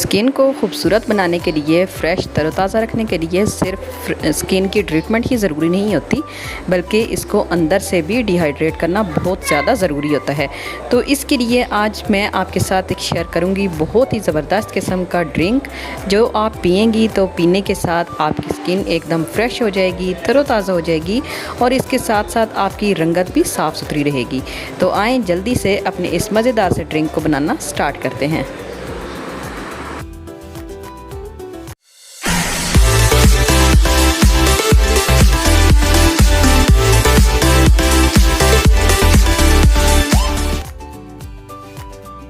Skin को खूबसूरत बनाने के लिए, फ्रेश तरोताज़ा रखने के लिए सिर्फ स्किन की ट्रीटमेंट ही ज़रूरी नहीं होती, बल्कि इसको अंदर से भी डिहाइड्रेट करना बहुत ज़्यादा ज़रूरी होता है। तो इसके लिए आज मैं आपके साथ एक शेयर करूंगी बहुत ही ज़बरदस्त किस्म का ड्रिंक, जो आप पिएंगी तो पीने के साथ आपकी स्किन एकदम फ्रेश हो जाएगी, तरोताज़ा हो जाएगी और इसके साथ साथ आपकी रंगत भी साफ़ सुथरी रहेगी। तो आएँ जल्दी से अपने इस मज़ेदार से ड्रिंक को बनाना स्टार्ट करते हैं।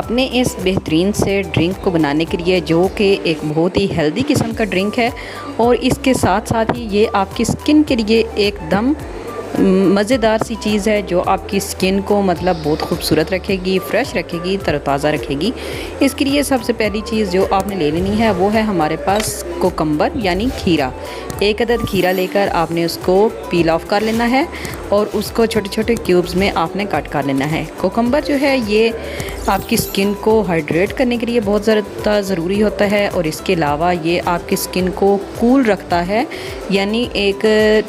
अपने इस बेहतरीन से ड्रिंक को बनाने के लिए, जो कि एक बहुत ही हेल्दी किस्म का ड्रिंक है और इसके साथ साथ ही ये आपकी स्किन के लिए एकदम मज़ेदार सी चीज़ है, जो आपकी स्किन को मतलब बहुत खूबसूरत रखेगी, फ्रेश रखेगी, तरोताज़ा रखेगी। इसके लिए सबसे पहली चीज़ जो आपने ले लेनी है वो है हमारे पास कोकम्बर यानी खीरा। एक अदद खीरा लेकर आपने उसको पील ऑफ कर लेना है और उसको छोटे छोटे क्यूब्स में आपने कट कर लेना है। कोकम्बर जो है ये आपकी स्किन को हाइड्रेट करने के लिए बहुत ज़्यादा ज़रूरी होता है और इसके अलावा ये आपकी स्किन को कूल रखता है, यानी एक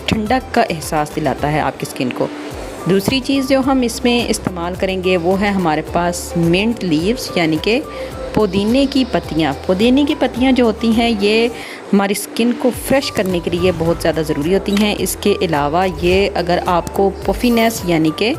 ठंडक का एहसास दिलाता है आपकी स्किन को। दूसरी चीज़ जो हम इसमें इस्तेमाल करेंगे वो है हमारे पास मिंट लीव्स यानी कि पुदीने की पत्तियाँ। पुदीने की पत्तियाँ जो होती हैं ये हमारी स्किन को फ्रेश करने के लिए बहुत ज़्यादा ज़रूरी होती हैं। इसके अलावा ये अगर आपको पफीनेस यानी कि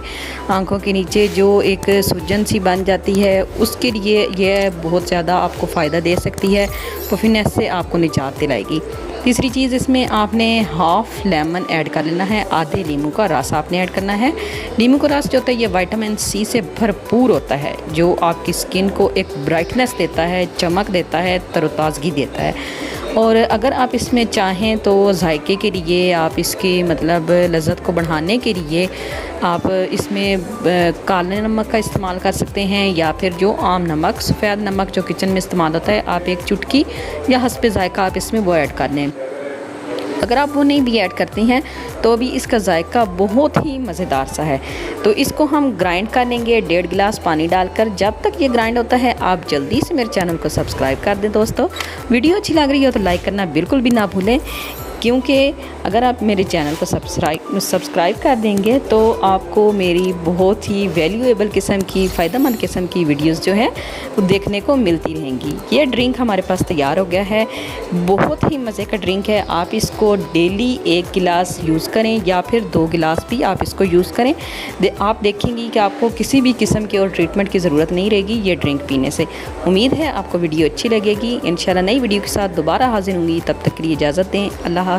आंखों के नीचे जो एक सूजन सी बन जाती है, उसके लिए ये बहुत ज़्यादा आपको फ़ायदा दे सकती है, पफीनेस से आपको निजात दिलाएगी। तीसरी चीज़ इसमें आपने हाफ़ लेमन ऐड कर लेना है, आधे नींबू का रस आपने ऐड करना है। नींबू का रस जो होता है ये विटामिन सी से भरपूर होता है, जो आपकी स्किन को एक ब्राइटनेस देता है, चमक देता है, तरोताज़गी देता है। और अगर आप इसमें चाहें तो जायके के लिए, आप इसकी मतलब लज़्ज़त को बढ़ाने के लिए आप इसमें काले नमक का इस्तेमाल कर सकते हैं, या फिर जो आम नमक, सफ़ेद नमक जो किचन में इस्तेमाल होता है, आप एक चुटकी या हस्बे जायका आप इसमें वो ऐड कर लें। अगर आप वो नहीं भी ऐड करती हैं तो भी इसका जायका बहुत ही मज़ेदार सा है। तो इसको हम ग्राइंड कर लेंगे 1.5 गिलास पानी डालकर। जब तक ये ग्राइंड होता है आप जल्दी से मेरे चैनल को सब्सक्राइब कर दें। दोस्तों, वीडियो अच्छी लग रही हो तो लाइक करना बिल्कुल भी ना भूलें, क्योंकि अगर आप मेरे चैनल को सब्सक्राइब कर देंगे तो आपको मेरी बहुत ही वैल्यूएबल किस्म की, फ़ायदेमंद किस्म की वीडियोस जो है वो देखने को मिलती रहेंगी। ये ड्रिंक हमारे पास तैयार हो गया है, बहुत ही मज़े का ड्रिंक है। आप इसको डेली 1 गिलास यूज़ करें या फिर 2 गिलास भी आप इसको यूज़ करें। आप देखेंगी कि आपको किसी भी किस्म की और ट्रीटमेंट की ज़रूरत नहीं रहेगी ये ड्रिंक पीने से। उम्मीद है आपको वीडियो अच्छी लगेगी। इंशाल्लाह नई वीडियो के साथ दोबारा हाजिर होंगी, तब तक के लिए इजाज़त दें। अल्लाह।